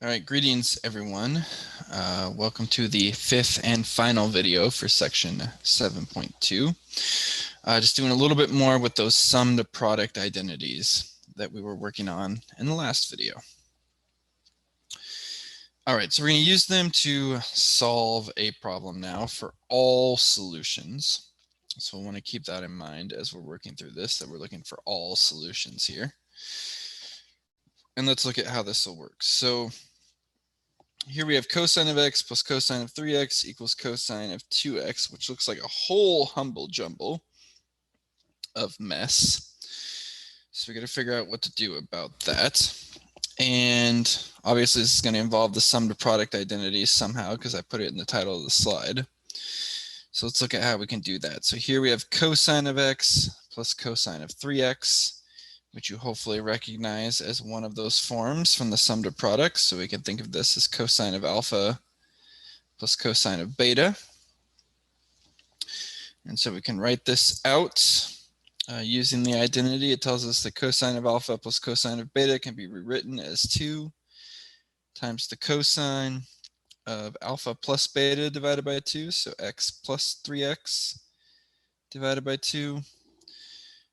All right, greetings everyone. Welcome to the fifth and final video for section 7.2. Just doing a little bit more with those sum to product identities that we were working on in the last video. All right, so we're going to use them to solve a problem now for all solutions. So we'll want to keep that in mind as we're working through this, that we're looking for all solutions here. And let's look at how this will work. So here we have cosine of x plus cosine of 3x equals cosine of 2x, which looks like a whole humble jumble of mess. So we got to figure out what to do about that. And obviously this is going to involve the sum to product identity somehow because I put it in the title of the slide. So let's look at how we can do that. So here we have cosine of x plus cosine of 3x, which you hopefully recognize as one of those forms from the sum to product. So we can think of this as cosine of alpha plus cosine of beta. And so we can write this out using the identity. It tells us that cosine of alpha plus cosine of beta can be rewritten as 2 times the cosine of alpha plus beta divided by 2, so x plus 3x divided by 2,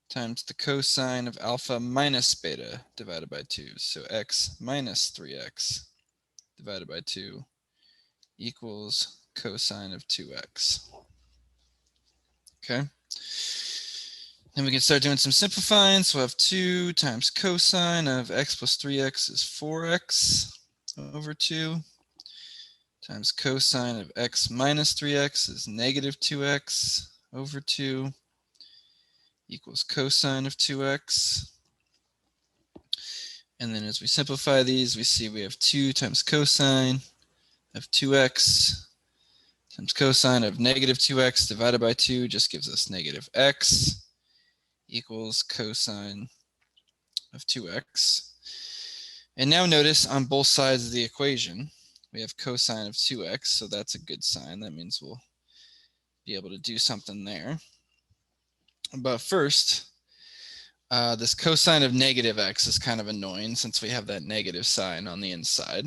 times the cosine of alpha minus beta divided by 2, so x minus 3x divided by 2 equals cosine of 2x. Okay. Then we can start doing some simplifying. So we'll have 2 times cosine of x plus 3x is 4x over 2 times cosine of x minus 3x is negative 2x over 2 equals cosine of 2x. And then as we simplify these, we see we have 2 times cosine of 2x times cosine of negative 2x divided by 2 just gives us negative x equals cosine of 2x. And now notice on both sides of the equation, we have cosine of 2x, so that's a good sign. That means we'll be able to do something there. But first, this cosine of negative x is kind of annoying since we have that negative sign on the inside.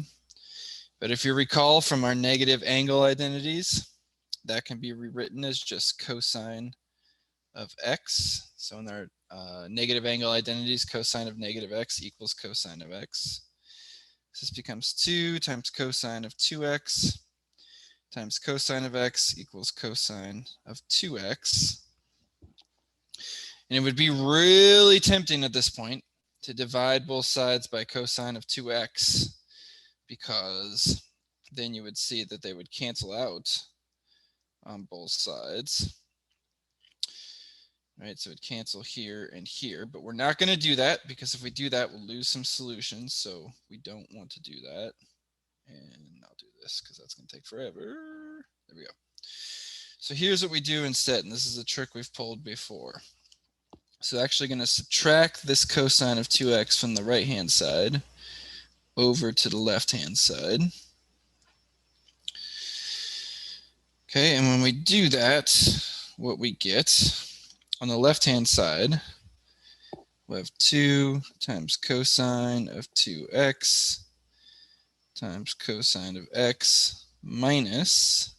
But if you recall from our negative angle identities, that can be rewritten as just cosine of x. So in our negative angle identities, cosine of negative x equals cosine of x. So this becomes 2 times cosine of 2x times cosine of x equals cosine of 2x. And it would be really tempting at this point to divide both sides by cosine of 2x, because then you would see that they would cancel out on both sides. Right, so it'd cancel here and here, but we're not going to do that because if we do that, we'll lose some solutions. So we don't want to do that. And I'll do this because that's going to take forever. There we go. So here's what we do instead, and this is a trick we've pulled before. So actually going to subtract this cosine of 2x from the right-hand side over to the left-hand side. Okay, and when we do that, what we get on the left-hand side, we have 2 times cosine of 2x times cosine of x minus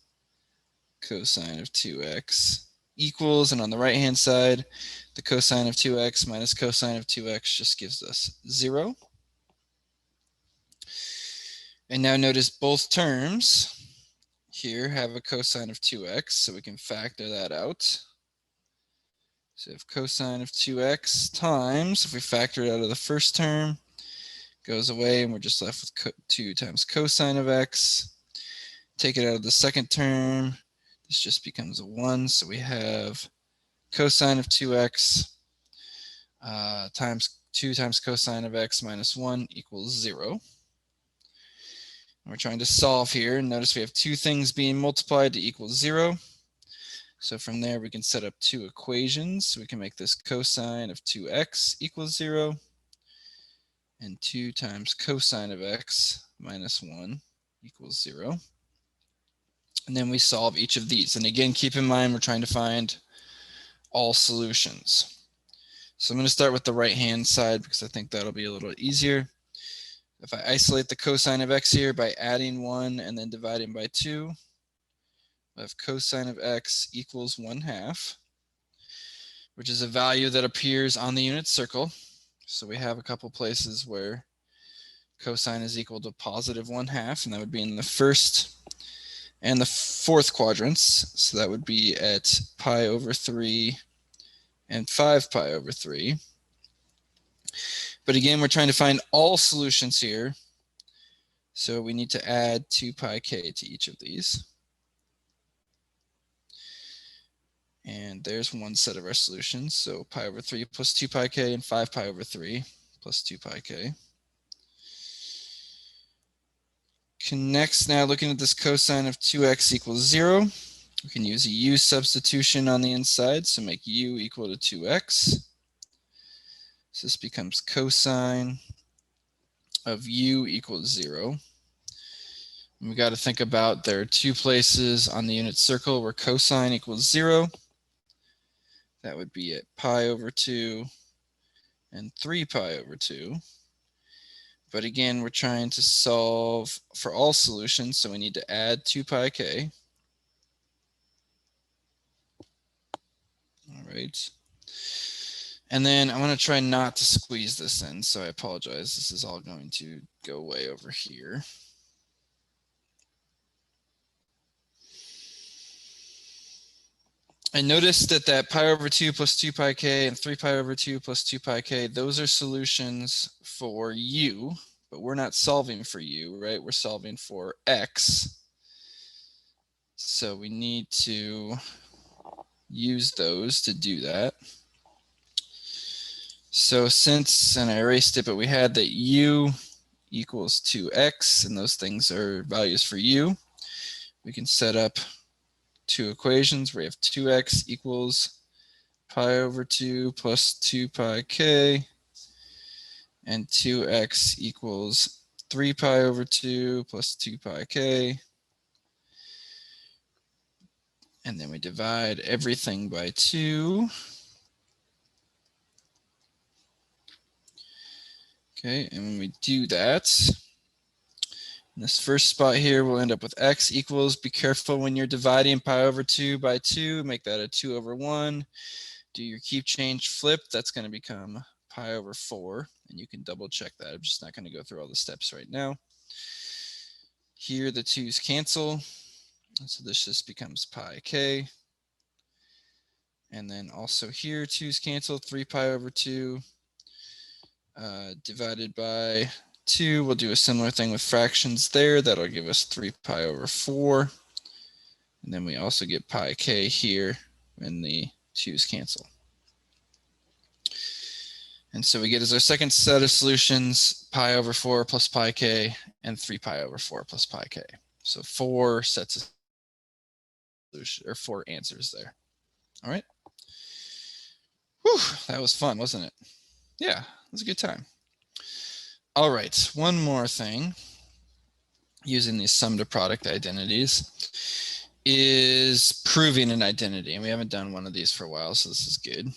cosine of 2x equals, and on the right-hand side, the cosine of 2x minus cosine of 2x just gives us 0. And now notice both terms here have a cosine of 2x, so we can factor that out. So if cosine of 2x times, if we factor it out of the first term, goes away and we're just left with 2 times cosine of x. Take it out of the second term, this just becomes a 1, so we have cosine of 2x times 2 times cosine of x minus 1 equals 0. And we're trying to solve here, and notice we have 2 things being multiplied to equal 0. So from there, we can set up 2 equations. So we can make this cosine of 2x equals 0, and 2 times cosine of x minus 1 equals 0. And then we solve each of these. And again, keep in mind, we're trying to find all solutions. So I'm going to start with the right-hand side because I think that'll be a little easier. If I isolate the cosine of x here by adding 1 and then dividing by 2, I have cosine of x equals 1/2, which is a value that appears on the unit circle. So we have a couple places where cosine is equal to positive 1/2, and that would be in the first and the fourth quadrants. So that would be at pi over 3 and 5 pi over 3. But again, we're trying to find all solutions here. So we need to add 2 pi k to each of these. And there's one set of our solutions. So pi over 3 plus 2 pi k and 5 pi over 3 plus 2 pi k. Next, now looking at this cosine of 2x equals 0, we can use a u substitution on the inside, so make u equal to 2x. So this becomes cosine of u equals 0. And we got to think about there are two places on the unit circle where cosine equals 0. That would be at pi over 2 and 3 pi over 2. But again, we're trying to solve for all solutions, so we need to add 2 pi k. All right. And then I'm going to try not to squeeze this in, so I apologize. This is all going to go way over here. I noticed that pi over 2 plus 2 pi k and 3 pi over 2 plus 2 pi k, those are solutions for u, but we're not solving for u, right? We're solving for x. So we need to use those to do that. So since, and I erased it, but we had that u equals 2x, and those things are values for u, we can set up two equations where we have 2x equals pi over 2 plus 2 pi k, and 2x equals 3 pi over 2 plus 2 pi k. And then we divide everything by 2. Okay, and when we do that, in this first spot here, we'll end up with x equals, be careful when you're dividing pi over 2 by 2, make that a 2 over 1. Do your keep change flip, that's going to become pi over 4, and you can double check that. I'm just not going to go through all the steps right now. Here the 2's cancel, so this just becomes pi k. And then also here 2's cancel, 3 pi over 2 divided by 2. We'll do a similar thing with fractions there. That'll give us 3 pi over 4. And then we also get pi k here when the 2's cancel. And so we get as our second set of solutions pi over 4 plus pi k and 3 pi over 4 plus pi k. So 4 sets of solutions, or 4 answers there. All right. Whew, that was fun, wasn't it? Yeah, it was a good time. All right, one more thing using these sum to product identities is proving an identity. And we haven't done one of these for a while, so this is good.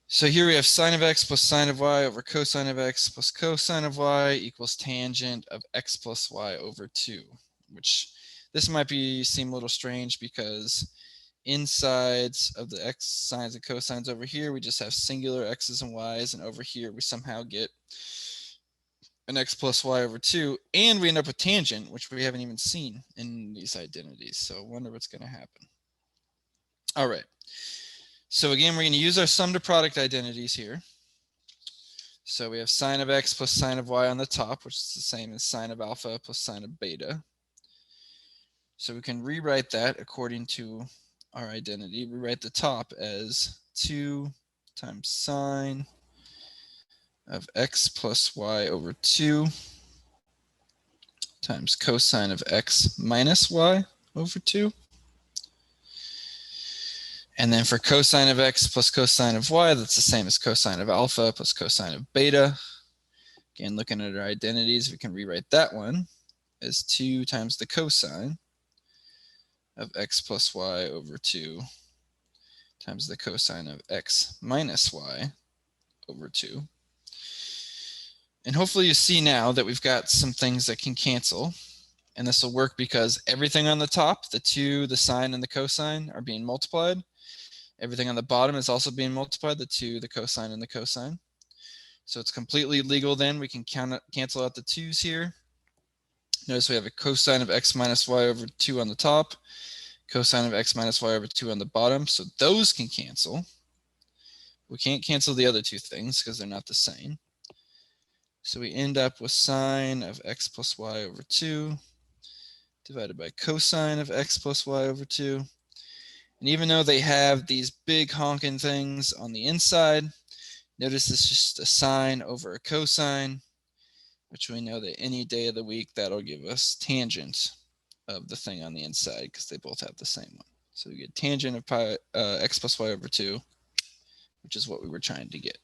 So here we have sine of x plus sine of y over cosine of x plus cosine of y equals tangent of x plus y over 2, which this might seem a little strange because insides of the x sines and cosines over here, we just have singular x's and y's, and over here we somehow get an x plus y over 2, and we end up with tangent, which we haven't even seen in these identities. So I wonder what's going to happen. All right. So again, we're going to use our sum to product identities here. So we have sine of x plus sine of y on the top, which is the same as sine of alpha plus sine of beta. So we can rewrite that according to our identity. Rewrite the top as 2 times sine of x plus y over 2 times cosine of x minus y over 2. And then for cosine of x plus cosine of y, that's the same as cosine of alpha plus cosine of beta. Again, looking at our identities, we can rewrite that one as 2 times the cosine of x plus y over 2 times the cosine of x minus y over 2. And hopefully you see now that we've got some things that can cancel. And this will work because everything on the top, the 2, the sine, and the cosine are being multiplied. Everything on the bottom is also being multiplied, the 2, the cosine, and the cosine. So it's completely legal then. We can cancel out the 2's here. Notice we have a cosine of x minus y over 2 on the top, cosine of x minus y over 2 on the bottom. So those can cancel. We can't cancel the other two things because they're not the same. So we end up with sine of x plus y over 2 divided by cosine of x plus y over 2. And even though they have these big honking things on the inside, notice it's just a sine over a cosine, which we know that any day of the week that'll give us tangent of the thing on the inside because they both have the same one. So we get tangent of pi, x plus y over 2, which is what we were trying to get.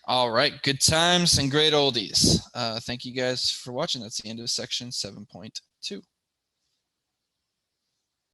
All right, good times and great oldies. Thank you guys for watching. That's the end of section 7.2.